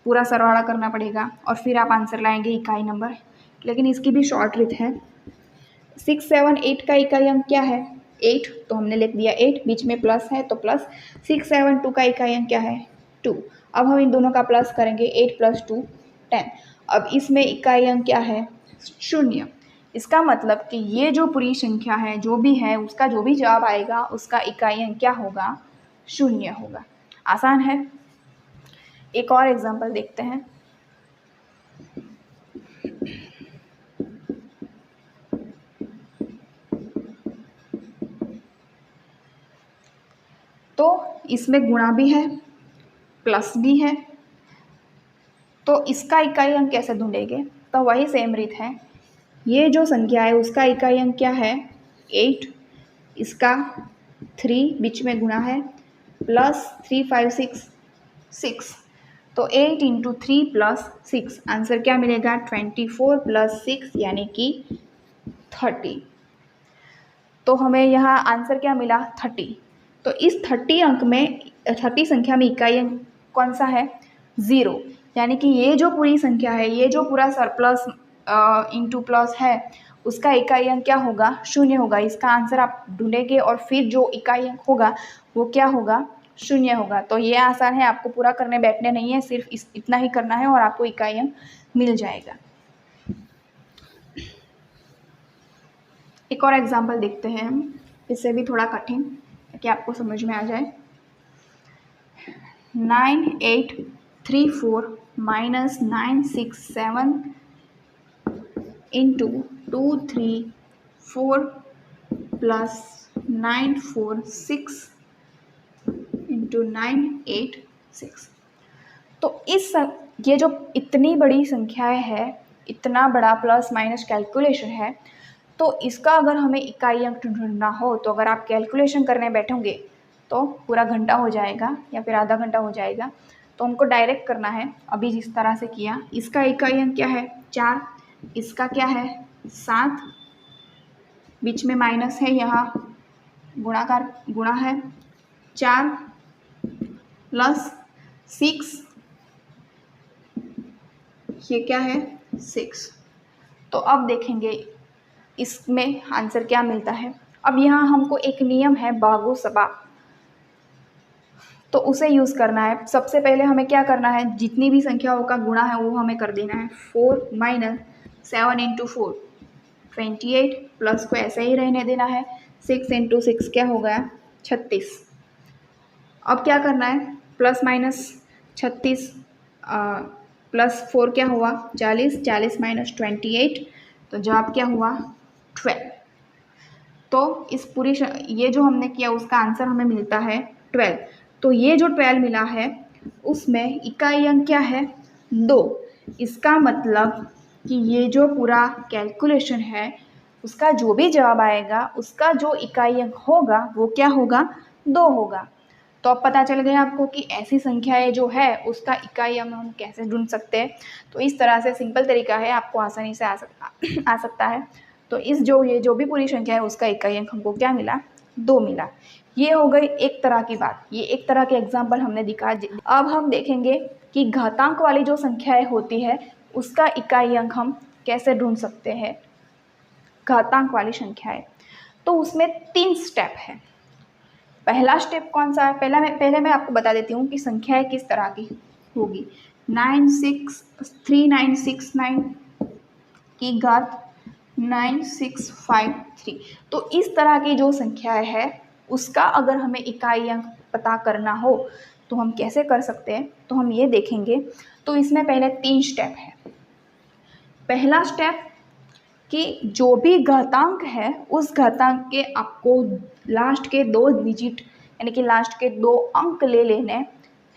पूरा सरवाड़ा करना पड़ेगा और फिर आप आंसर लाएंगे इकाई नंबर। लेकिन इसकी भी शॉर्ट ट्रिक है। 6, 7, 8 का इकाई अंक क्या है? 8। तो हमने लिख दिया 8, बीच में प्लस है तो प्लस। 6, 7, 2 का इकाई अंक क्या है? 2। अब हम इन दोनों का प्लस करेंगे, 8 + 2 10। अब इसमें इकाई अंक क्या है? 0। इसका मतलब कि ये जो पूरी संख्या है जो भी है उसका जो भी जवाब आएगा उसका इकाई अंक क्या होगा? 0 होगा। आसान है। एक और एग्जाम्पल देखते हैं। तो इसमें गुणा भी है, प्लस भी है, तो इसका इकाई अंक कैसे ढूंढेंगे? तो वही सेम रीत है। ये जो संख्या है उसका इकाई अंक क्या है? 8। इसका 3 बीच में गुणा है, प्लस 3, 5, 6 6। तो 8 इंटू 3 प्लस 6 आंसर क्या मिलेगा? 24 + 6 यानी कि 30। तो हमें यहाँ आंसर क्या मिला? 30। तो इस 30 अंक में, 30 संख्या में इकाई अंक कौन सा है? 0। यानी कि ये जो पूरी संख्या है, ये जो पूरा सरप्लस इंटू प्लस है उसका इकाई अंक क्या होगा? 0 होगा। इसका आंसर आप ढूंढेंगे और फिर जो इकाई अंक होगा वो क्या होगा? 0 होगा। तो ये आसान है, आपको पूरा करने बैठने नहीं है, सिर्फ इतना ही करना है और आपको इकाई अंक मिल जाएगा। एक और एग्जाम्पल देखते हैं हम, इससे भी थोड़ा कठिन ताकि आपको समझ में आ जाए। 9, 8, 3, 4 - 9, 6, 7 इंटू 2, 3, 4 प्लस 9, 4, 6 इंटू 9, 8, 6। तो ये जो इतनी बड़ी संख्याएं है, इतना बड़ा प्लस माइनस कैलकुलेशन है, तो इसका अगर हमें इकाई अंक ढूंढना हो तो अगर आप कैलकुलेशन करने बैठोगे तो पूरा घंटा हो जाएगा या फिर आधा घंटा हो जाएगा। तो हमको डायरेक्ट करना है, अभी जिस तरह से किया। इसका इकाई अंक क्या है? 4। इसका क्या है? 7। बीच में माइनस है, यहाँ गुणाकार गुणा है। 4 + 6 ये क्या है? 6। तो अब देखेंगे इसमें आंसर क्या मिलता है। अब यहाँ हमको एक नियम है बागो सबा, तो उसे यूज़ करना है। सबसे पहले हमें क्या करना है? जितनी भी संख्याओं का गुणा है वो हमें कर देना है। 4 - 7 इंटू 4 28 प्लस को ऐसे ही रहने देना है। 6 इंटू 6 क्या हो गया? 36। अब क्या करना है, प्लस माइनस 36 +4 क्या हुआ 40, 40 माइनस 28, तो जवाब क्या हुआ 12। तो इस पूरी ये जो हमने किया उसका आंसर हमें मिलता है 12। तो ये जो 12 मिला है उसमें इकाई अंक क्या है 2। इसका मतलब कि ये जो पूरा कैलकुलेशन है उसका जो भी जवाब आएगा उसका जो इकाई अंक होगा वो क्या होगा 2 होगा। तो अब पता चल गया आपको कि ऐसी संख्याएं जो है उसका इकाई अंक हम कैसे ढूंढ सकते हैं। तो इस तरह से सिंपल तरीका है, आपको आसानी से आ सकता है। तो ये जो भी पूरी संख्या है उसका इकाई अंक हमको क्या मिला 2 मिला। ये हो गई एक तरह की बात, ये एक तरह के एग्जाम्पल हमने दिखा। अब हम देखेंगे कि घातांक वाली जो संख्याएं होती है उसका इकाई अंक हम कैसे ढूंढ सकते हैं। घातांक वाली संख्याएं तो उसमें 3 स्टेप है। पहला स्टेप कौन सा है, पहले मैं आपको बता देती हूँ कि संख्याएं किस तरह की होगी। 3969 की घात 9653। तो इस तरह की जो संख्याएं है उसका अगर हमें इकाई अंक पता करना हो तो हम कैसे कर सकते हैं, तो हम ये देखेंगे। तो इसमें पहले 3 स्टेप है। पहला स्टेप कि जो भी घातांक है उस घातांक के आपको लास्ट के 2 डिजिट यानी कि लास्ट के 2 अंक ले लेने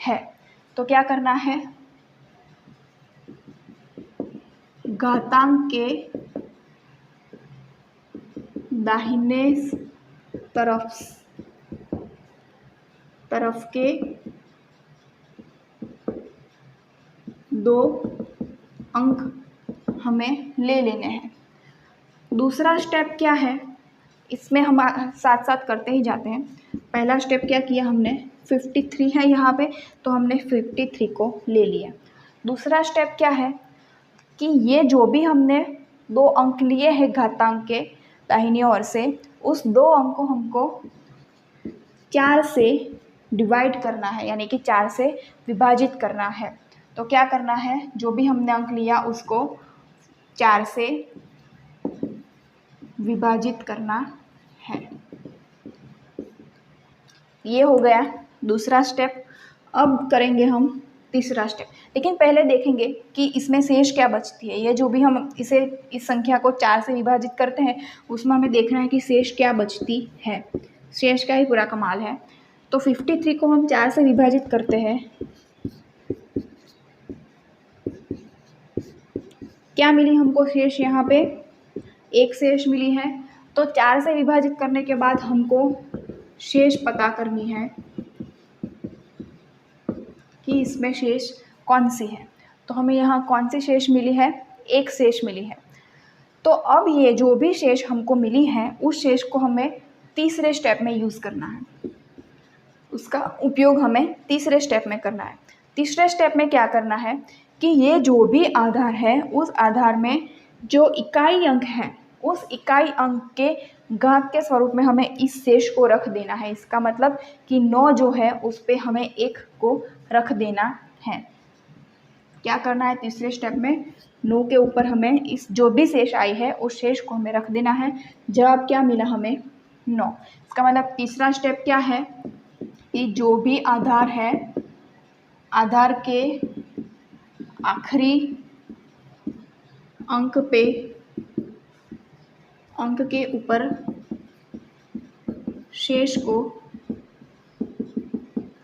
हैं। तो क्या करना है, घातांक के दाहिने तरफ के 2 अंक हमें ले लेने हैं। दूसरा स्टेप क्या है, इसमें हम साथ साथ करते ही जाते हैं। पहला स्टेप क्या किया हमने, 53 है यहाँ पे तो हमने 53 को ले लिया। दूसरा स्टेप क्या है कि ये जो भी हमने 2 अंक लिए हैं घातांक के दाहिनी ओर से, उस 2 अंक को हमको 4 से डिवाइड करना है यानी कि 4 से विभाजित करना है। तो क्या करना है, जो भी हमने अंक लिया उसको 4 से विभाजित करना है। ये हो गया दूसरा स्टेप। अब करेंगे हम तीसरा स्टेप, लेकिन पहले देखेंगे कि इसमें शेष क्या बचती है। ये जो भी हम इस संख्या को 4 से विभाजित करते हैं उसमें हमें देखना है कि शेष क्या बचती है। शेष का ही पूरा कमाल है। तो 53 को हम 4 से विभाजित करते हैं, क्या मिली हमको शेष, यहाँ पे 1 शेष मिली है। तो 4 से विभाजित करने के बाद हमको शेष पता करनी है कि इसमें शेष कौन सी है। तो हमें यहाँ कौन सी शेष मिली है, 1 शेष मिली है। तो अब ये जो भी शेष हमको मिली है उस शेष को हमें तीसरे स्टेप में यूज़ करना है, उसका उपयोग हमें तीसरे स्टेप में करना है। तीसरे स्टेप में क्या करना है कि ये जो भी आधार है उस आधार में जो इकाई अंक है उस इकाई अंक के घात के स्वरूप में हमें इस शेष को रख देना है। इसका मतलब कि 9 जो है उस पर हमें 1 को रख देना है। क्या करना है तीसरे स्टेप में, 9 के ऊपर हमें इस जो भी शेष आई है उस शेष को हमें रख देना है। जवाब क्या मिला हमें 9। इसका मतलब तीसरा स्टेप क्या है कि जो भी आधार है, आधार के आखिरी अंक पे अंक के ऊपर शेष को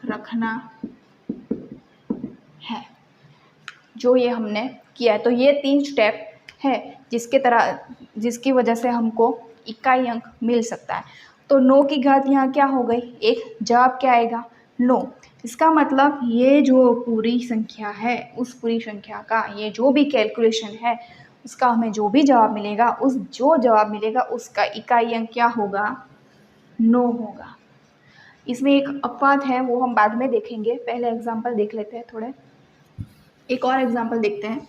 रखना है। जो ये हमने किया है, तो ये 3 स्टेप है जिसकी वजह से हमको इकाई अंक मिल सकता है। तो 9 की घात यहाँ क्या हो गई 1, जवाब क्या आएगा 9। इसका मतलब ये जो पूरी संख्या है उस पूरी संख्या का ये जो भी कैलकुलेशन है उसका हमें जो भी जवाब मिलेगा जवाब मिलेगा उसका इकाई अंक क्या होगा 9 होगा। इसमें एक अपवाद है वो हम बाद में देखेंगे, पहले एग्जाम्पल देख लेते हैं थोड़े। एक और एग्जाम्पल देखते हैं,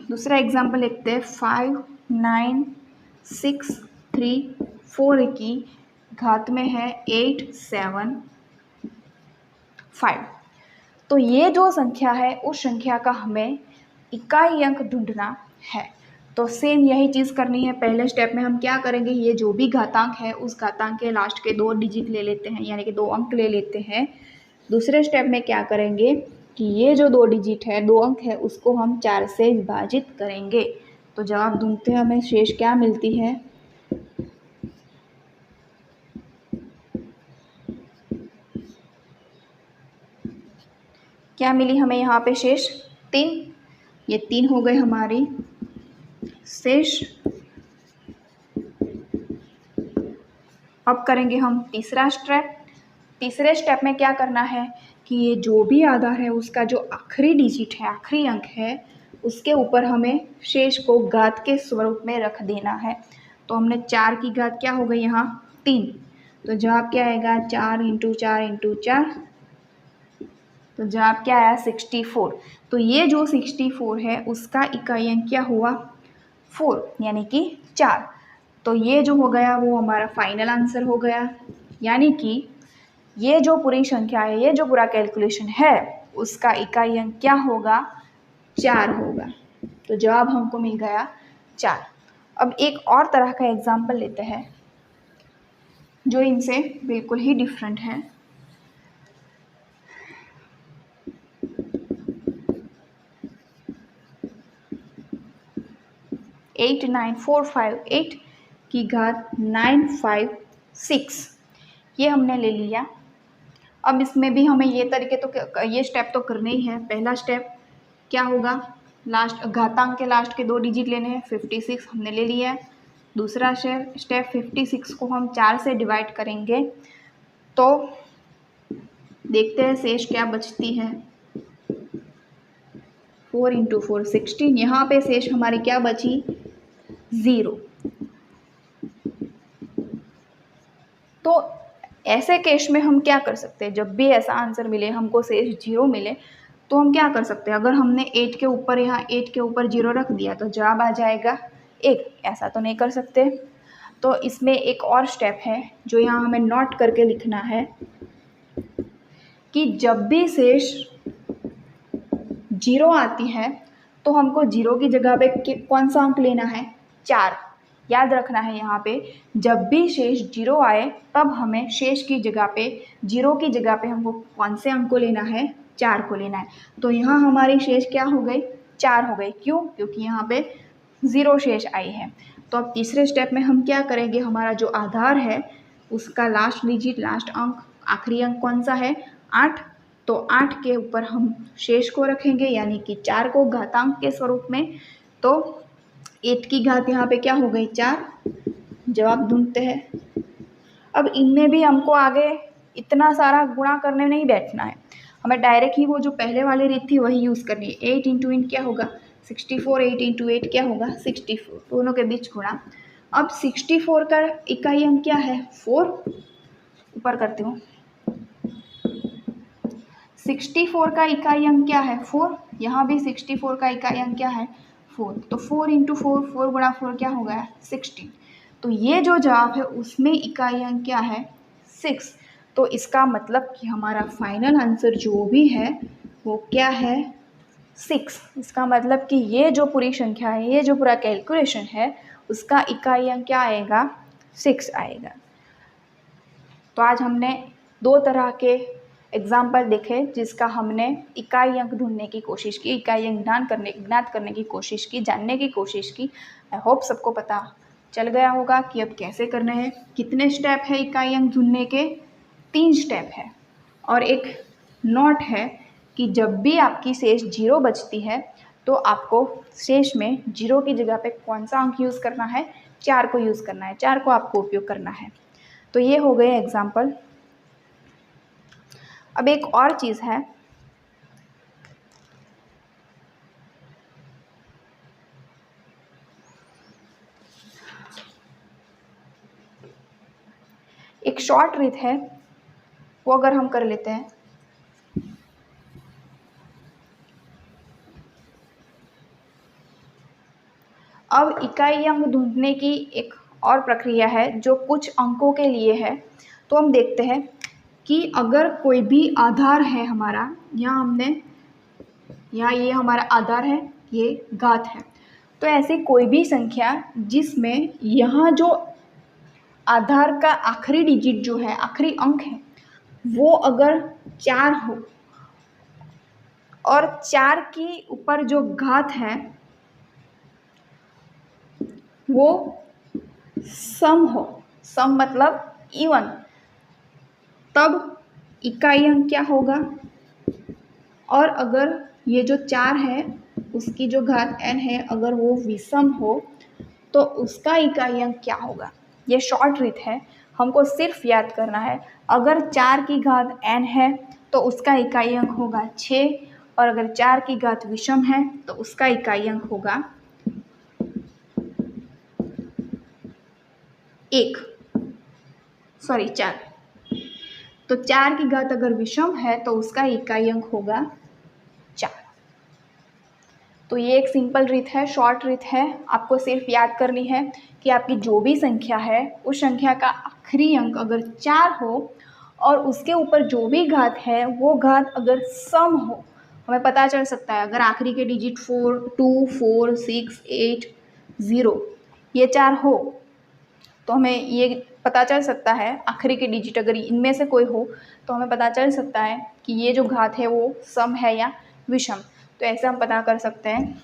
दूसरा एग्जाम्पल देखते हैं। 59634 की घात में है 875। तो ये जो संख्या है उस संख्या का हमें इकाई अंक ढूंढना है। तो तो सेम यही चीज़ करनी है। पहले स्टेप में हम क्या करेंगे, ये जो भी घातांक है उस घातांक के लास्ट के 2 डिजिट ले लेते हैं, यानी कि 2 अंक ले लेते हैं। दूसरे स्टेप में क्या करेंगे कि ये जो 2 डिजिट है, 2 अंक है, उसको हम 4 से विभाजित करेंगे। तो जवाब ढूंढते हैं, हमें शेष क्या मिलती है। क्या मिली हमें यहाँ पे शेष 3। ये 3 हो गए हमारी शेष। अब करेंगे हम तीसरा स्टेप। तीसरे स्टेप में क्या करना है कि ये जो भी आधार है उसका जो आखिरी डिजिट है, आखिरी अंक है, उसके ऊपर हमें शेष को घात के स्वरूप में रख देना है। तो हमने 4 की घात क्या हो गई यहाँ 3, तो जवाब क्या आएगा 4 × 4 × 4, तो जवाब क्या आया 64। तो ये जो 64 है उसका इकाई अंक क्या हुआ 4, यानी कि 4। तो ये जो हो गया वो हमारा फाइनल आंसर हो गया, यानी कि ये जो पूरी संख्या है, ये जो पूरा कैलकुलेशन है, उसका इकाई अंक क्या होगा 4 होगा। तो जवाब हमको मिल गया 4। अब एक और तरह का एग्जाम्पल लेते हैं जो इनसे बिल्कुल ही डिफरेंट है। 89458 की घात 956 ये हमने ले लिया। अब इसमें भी हमें ये स्टेप तो करने ही है। पहला स्टेप क्या होगा, लास्ट घातांक के लास्ट के 2 डिजिट लेने हैं, 56 हमने ले लिया है। दूसरा स्टेप 56 को हम 4 से डिवाइड करेंगे तो देखते हैं शेष क्या बचती है। 4 × 4 16, यहाँ पे शेष हमारी क्या बची 0। तो ऐसे केस में हम क्या कर सकते हैं, जब भी ऐसा आंसर मिले हमको शेष 0 मिले तो हम क्या कर सकते हैं, अगर हमने 8 के ऊपर यहाँ 8 के ऊपर 0 रख दिया तो जवाब आ जाएगा 1। ऐसा तो नहीं कर सकते। तो इसमें एक और स्टेप है जो यहाँ हमें नोट करके लिखना है कि जब भी शेष 0 आती है तो हमको 0 की जगह पे कौन सा अंक लेना है 4। याद रखना है यहाँ पे जब भी शेष 0 आए तब हमें शेष की जगह पे 0 की जगह पे हमको कौन से अंक को लेना है 4 को लेना है। तो यहाँ हमारी शेष क्या हो गई 4 हो गई। क्यों, क्योंकि यहाँ पे 0 शेष आई है। तो अब तीसरे स्टेप में हम क्या करेंगे, हमारा जो आधार है उसका लास्ट डिजिट, लास्ट अंक, आखिरी अंक कौन सा है 8। तो 8 के ऊपर हम शेष को रखेंगे, यानी कि 4 को घातांक के स्वरूप में। तो 8 की घात यहाँ पे क्या हो गई 4। जवाब ढूंढते हैं। अब इनमें भी हमको आगे इतना सारा गुणा करने नहीं बैठना है, हमें डायरेक्ट ही वो जो पहले वाली रीत थी वही यूज़ करनी है। 8 × 8 क्या होगा 64, 8 × 8 क्या होगा 64, दोनों के बीच गुणा। अब 64 का इकाई अंक क्या है 4, ऊपर करती हूँ। 64 का इकाई अंक क्या है 4, यहाँ भी 64 का इकाई अंक क्या है 4। तो 4 × 4, 4 × 4 क्या हो गया 16। तो ये जो जवाब है उसमें इकाई अंक क्या है 6। तो इसका मतलब कि हमारा फाइनल आंसर जो भी है वो क्या है 6। इसका मतलब कि ये जो पूरी संख्या है, ये जो पूरा कैलकुलेशन है, उसका इकाई अंक क्या आएगा 6 आएगा। तो आज हमने 2 तरह के एग्जाम्पल देखे जिसका हमने इकाई अंक ढूंढने की कोशिश की, इकाई अंक ज्ञात करने की कोशिश की, जानने की कोशिश की। आई होप सबको पता चल गया होगा कि अब कैसे करने हैं। कितने स्टेप है इकाई अंक ढूंढने के 3 स्टेप है। और एक नोट है कि जब भी आपकी शेष 0 बचती है तो आपको शेष में 0 की जगह पे कौन सा अंक यूज़ करना है 4 को यूज़ करना है, 4 को आपको उपयोग करना है। तो ये हो गए एग्जाम्पल। अब एक और चीज़ है, एक शॉर्ट रीत है, वो अगर हम कर लेते हैं। अब इकाई अंक ढूंढने की एक और प्रक्रिया है जो कुछ अंकों के लिए है। तो हम देखते हैं कि अगर कोई भी आधार है हमारा, यहाँ ये हमारा आधार है, ये घात है। तो ऐसी कोई भी संख्या जिसमें यहाँ जो आधार का आखिरी डिजिट जो है, आखिरी अंक है, वो अगर 4 हो और 4 की ऊपर जो घात है वो सम हो, सम मतलब इवन, तब इकाई अंक क्या होगा। और अगर ये जो 4 है उसकी जो घात n है अगर वो विषम हो तो उसका इकाई अंक क्या होगा। ये शॉर्ट ट्रिक है, हमको सिर्फ याद करना है। अगर 4 की घात n है तो उसका इकाई अंक होगा 6, और अगर 4 की घात विषम है तो उसका इकाई अंक होगा 4। तो 4 की घात अगर विषम है तो उसका इकाई अंक होगा 4। तो ये एक सिंपल रीत है, शॉर्ट रीत है। आपको सिर्फ याद करनी है कि आपकी जो भी संख्या है उस संख्या का आखिरी अंक अगर 4 हो और उसके ऊपर जो भी घात है वो घात अगर सम हो, हमें पता चल सकता है अगर आखिरी के डिजिट 4, 2, 4, 6, 8, 0 ये 4 हो तो हमें ये पता चल सकता है, आखिरी के डिजिट अगर इनमें से कोई हो तो हमें पता चल सकता है कि ये जो घात है वो सम है या विषम। तो ऐसे हम पता कर सकते हैं।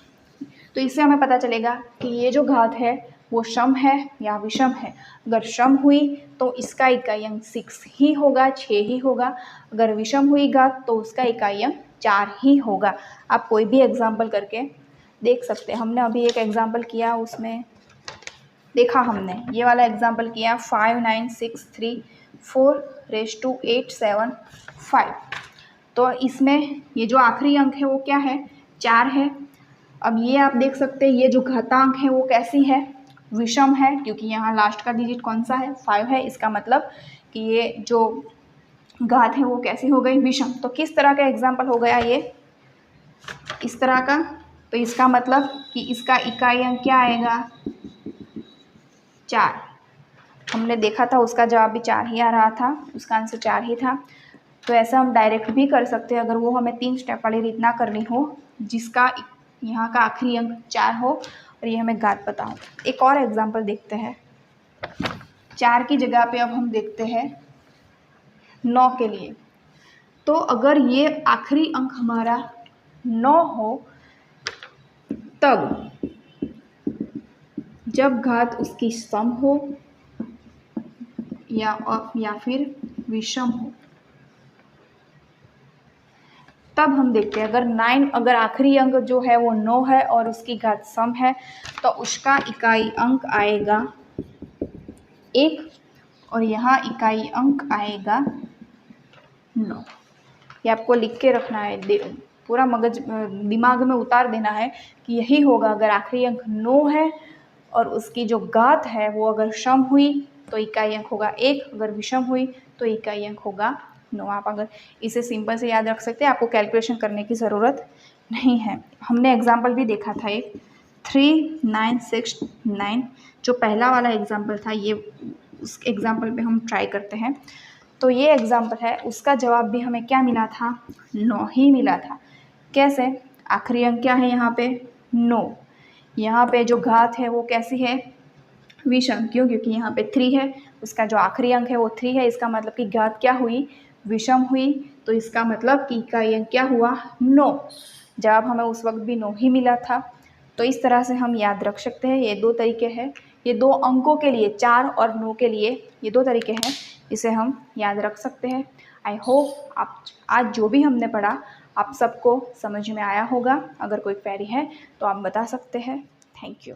तो इससे हमें पता चलेगा कि ये जो घात है वो सम है या विषम है। अगर सम हुई तो इसका इकाई अंक 6 ही होगा, 6 ही होगा। अगर विषम हुई घात तो उसका इकाई अंक 4 ही होगा। आप कोई भी एग्जाम्पल करके देख सकते हैं। हमने अभी एक एग्जाम्पल किया, उसमें देखा हमने ये वाला एग्जाम्पल किया 5, 9, 6, 3, 4⁵875। तो इसमें ये जो आखिरी अंक है वो क्या है, 4 है। अब ये आप देख सकते हैं ये जो घातांक है वो कैसी है, विषम है, क्योंकि यहाँ लास्ट का डिजिट कौन सा है, 5 है। इसका मतलब कि ये जो घात है वो कैसी हो गई, विषम। तो किस तरह का एग्जाम्पल हो गया ये, इस तरह का। तो इसका मतलब कि इसका इकाई अंक क्या आएगा, 4। हमने देखा था उसका जवाब भी 4 ही आ रहा था, उसका आंसर 4 ही था। तो ऐसा हम डायरेक्ट भी कर सकते हैं अगर वो हमें 3 स्टेप वाली रीत ना करनी हो, जिसका यहाँ का आखिरी अंक 4 हो और ये हमें घात पता हो। एक और एग्जांपल देखते हैं। 4 की जगह पे अब हम देखते हैं 9 के लिए। तो अगर ये आखिरी अंक हमारा 9 हो तब जब घात उसकी सम हो या फिर विषम हो, तब हम देखते हैं। अगर आखिरी अंक जो है वो 9 है और उसकी घात सम है तो उसका इकाई अंक आएगा 1 और यहाँ इकाई अंक आएगा 9। ये आपको लिख के रखना है, पूरा मगज दिमाग में उतार देना है कि यही होगा। अगर आखिरी अंक 9 है और उसकी जो घात है वो अगर सम हुई तो इकाई अंक होगा 1, अगर विषम हुई तो इकाई अंक होगा 9। आप अगर इसे सिंपल से याद रख सकते हैं, आपको कैलकुलेशन करने की ज़रूरत नहीं है। हमने एग्जाम्पल भी देखा था एक 3, 9, 6, 9, जो पहला वाला एग्जाम्पल था, ये उस एग्जाम्पल पे हम ट्राई करते हैं। तो ये एग्जाम्पल है, उसका जवाब भी हमें क्या मिला था, 9 ही मिला था। कैसे, आखिरी अंक क्या है यहाँ पे 9, यहाँ पे जो घात है वो कैसी है, विषम। क्यों, क्योंकि यहाँ पे 3 है, उसका जो आखिरी अंक है वो 3 है। इसका मतलब कि घात क्या हुई, विषम हुई। तो इसका मतलब कि इकाई अंक क्या हुआ, 9। जवाब हमें उस वक्त भी 9 ही मिला था। तो इस तरह से हम याद रख सकते हैं। ये 2 तरीके हैं, ये 2 अंकों के लिए, 4 और 9 के लिए ये 2 तरीके हैं, इसे हम याद रख सकते हैं। आई होप आप आज जो भी हमने पढ़ा आप सबको समझ में आया होगा। अगर कोई क्वेरी है तो आप बता सकते हैं। Thank you.